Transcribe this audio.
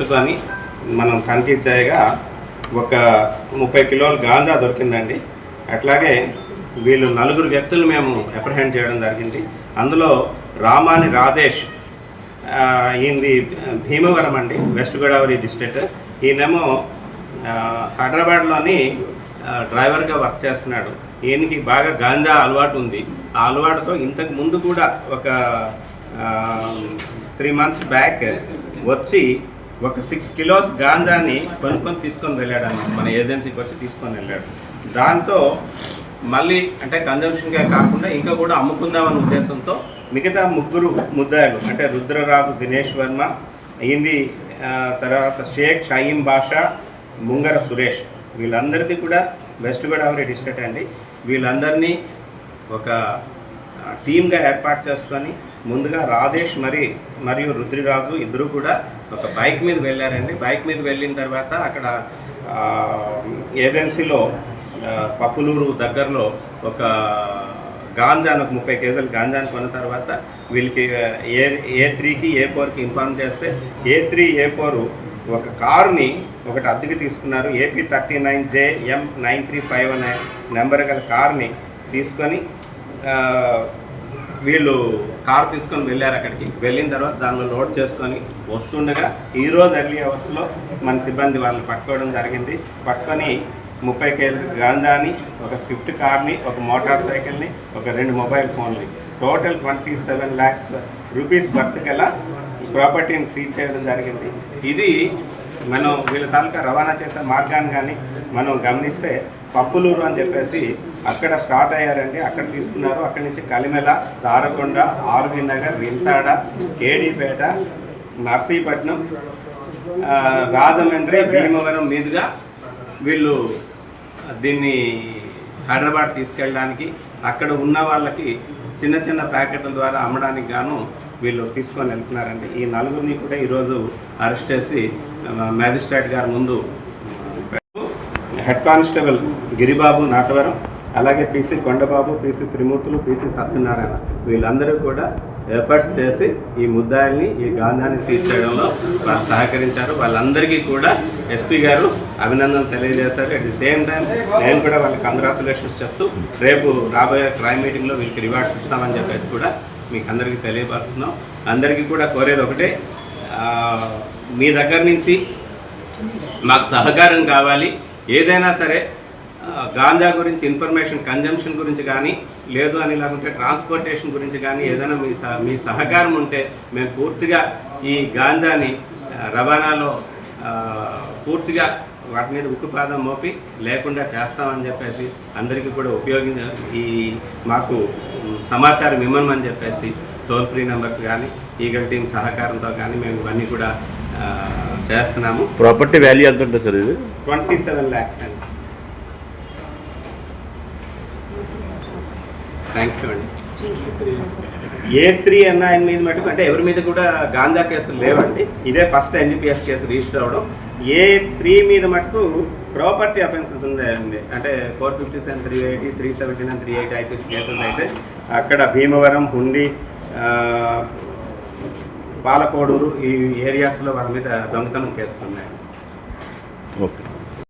పట్టుకొని మనం తనిఖీ చేయగా ఒక 30 కిలోల గాంజా దొరికిందండి. అట్లాగే వీళ్ళు 4 వ్యక్తులు మేము అప్రహెండ్ చేయడం జరిగింది. అందులో రామాని రాధేష్, ఈయనది భీమవరం అండి, వెస్ట్ గోదావరి డిస్ట్రిక్ట్. ఈయనేమో హైదరాబాద్లోని డ్రైవర్గా వర్క్ చేస్తున్నాడు. ఈయనకి బాగా గాంజా అలవాటు ఉంది. ఆ అలవాటుతో ఇంతకు ముందు కూడా ఒక 3 months బ్యాక్ వచ్చి ఒక 6 kilos గాంజాని కొనుక్కొని తీసుకొని వెళ్ళాడు అన్నమాట. మన ఏజెన్సీకి వచ్చి తీసుకొని వెళ్ళాడు. దాంతో మళ్ళీ అంటే కన్జంప్షన్గా కాకుండా ఇంకా కూడా అమ్ముకుందామనే ఉద్దేశంతో మిగతా 3 ముద్దాయిలు అంటే రుద్రరాజు దినేష్ వర్మ, ఈయనది తర్వాత షేక్ షహీం బాషా, ముంగర సురేష్, వీళ్ళందరిది కూడా వెస్ట్ గోదావరి డిస్ట్రిక్ట్ అండి. వీళ్ళందరినీ ఒక టీమ్గా ఏర్పాటు చేసుకొని ముందుగా రాధేష్ మరియు రుద్రరాజు ఇద్దరు కూడా ఒక బైక్ మీద వెళ్ళారండి. బైక్ మీద వెళ్ళిన తర్వాత అక్కడ ఏజెన్సీలో పప్పులూరు దగ్గరలో ఒక గాంజాను, ఒక 30 కేజీల గాంజాను కొన్న తర్వాత వీళ్ళకి A3కి A4కి ఇన్ఫార్మ్ చేస్తే A3 A4 ఒక కారుని ఒకటి అద్దెకి తీసుకున్నారు. AP39JM935 అనే నెంబర్ గల కార్ని తీసుకొని వీళ్ళు కారు తీసుకొని వెళ్ళారు. అక్కడికి వెళ్ళిన తర్వాత దానిలో లోడ్ చేసుకొని వస్తుండగా ఈరోజు ఎర్లీ అవర్స్లో మన సిబ్బంది వాళ్ళని పట్టుకోవడం జరిగింది. పట్టుకొని 30 కేజీల గాంజాని, ఒక స్విఫ్ట్ కార్ని, ఒక మోటార్ సైకిల్ని, ఒక 2 మొబైల్ ఫోన్లు, టోటల్ 27 lakhs రూపీస్ వర్త్ గల ప్రాపర్టీని సీజ్ చేయడం జరిగింది. ఇది మనం వీళ్ళ తాలూకా రవాణా చేసే మార్గాన్ని కానీ మనం గమనిస్తే పప్పులూరు అని చెప్పేసి అక్కడ స్టార్ట్ అయ్యారండి. అక్కడ తీసుకున్నారు. అక్కడి నుంచి కలిమెల, దారకొండ, ఆర్వి నగర్, వింతాడ, కేడీపేట, నర్సీపట్నం, రాజమండ్రి, భీమవరం మీదుగా వీళ్ళు దీన్ని హైదరాబాద్ తీసుకెళ్ళడానికి, అక్కడ ఉన్న వాళ్ళకి చిన్న చిన్న ప్యాకెట్ల ద్వారా అమ్మడానికి గాను వీళ్ళు తీసుకొని వెళ్తున్నారండి. ఈ 4గురిని కూడా ఈరోజు అరెస్ట్ చేసి మ్యాజిస్ట్రేట్ గారి ముందు హెడ్ కానిస్టేబుల్ గిరిబాబు నాటవరం, అలాగే PC కొండబాబు, PC త్రిమూర్తులు, PC సత్యనారాయణ, వీళ్ళందరూ కూడా ఎఫర్ట్స్ చేసి ఈ ముద్దాయిల్ని, ఈ గాంజాని సీజ్ చేయడంలో వాళ్ళు సహకరించారు. వాళ్ళందరికీ కూడా SP గారు అభినందనలు తెలియజేశారు. అట్ ది సేమ్ టైం నేను కూడా వాళ్ళకి కంగ్రాచులేషన్స్ చెప్తూ రేపు రాబోయే క్రైమ్ మీటింగ్లో వీళ్ళకి రివార్డ్స్ ఇస్తామని చెప్పేసి కూడా మీకు అందరికీ తెలియపరుస్తున్నాం. అందరికీ కూడా కోరేది ఒకటే, మీ దగ్గర నుంచి మాకు సహకారం కావాలి. ఏదైనా సరే గాంజా గురించి ఇన్ఫర్మేషన్, కన్జంప్షన్ గురించి కానీ, లేదు అని లేకుంటే ట్రాన్స్పోర్టేషన్ గురించి కానీ ఏదైనా మీ సహకారం ఉంటే మేము పూర్తిగా ఈ గాంజాని రవాణాలో పూర్తిగా వాటి మీద ఉక్కుపాదం మోపి లేకుండా చేస్తామని చెప్పేసి అందరికీ కూడా ఈ మాకు సమాచారం ఇవ్వమని చెప్పేసి టోల్ ఫ్రీ నెంబర్స్ కానీ ఈగల్ టీమ్ సహకారంతో కానీ మేము ఇవన్నీ కూడా చేస్తున్నాము. ప్రాపర్టీ వాల్యూ ఎంత ఉంటుంది సార్? ఇది 27 lakhs అండి. థ్యాంక్ యూ అండి. A3 అన్న ఆయన మీద మటుకు అంటే ఎవరి మీద కూడా గాంజా కేసులు లేవండి. ఇదే ఫస్ట్ NDPS కేసు రిజిస్టర్ అవ్వడం. A3 మీద మటుకు ప్రాపర్టీ అఫెన్సెస్ ఉన్నాయండి. అంటే 457, 380, 379, 380 IPC కేసెస్ అయితే అక్కడ భీమవరం, హుండి, పాలకోడూరు ఈ ఏరియాస్లో వాళ్ళ మీద దొంగతనం కేసులు ఉన్నాయి. ఓకే.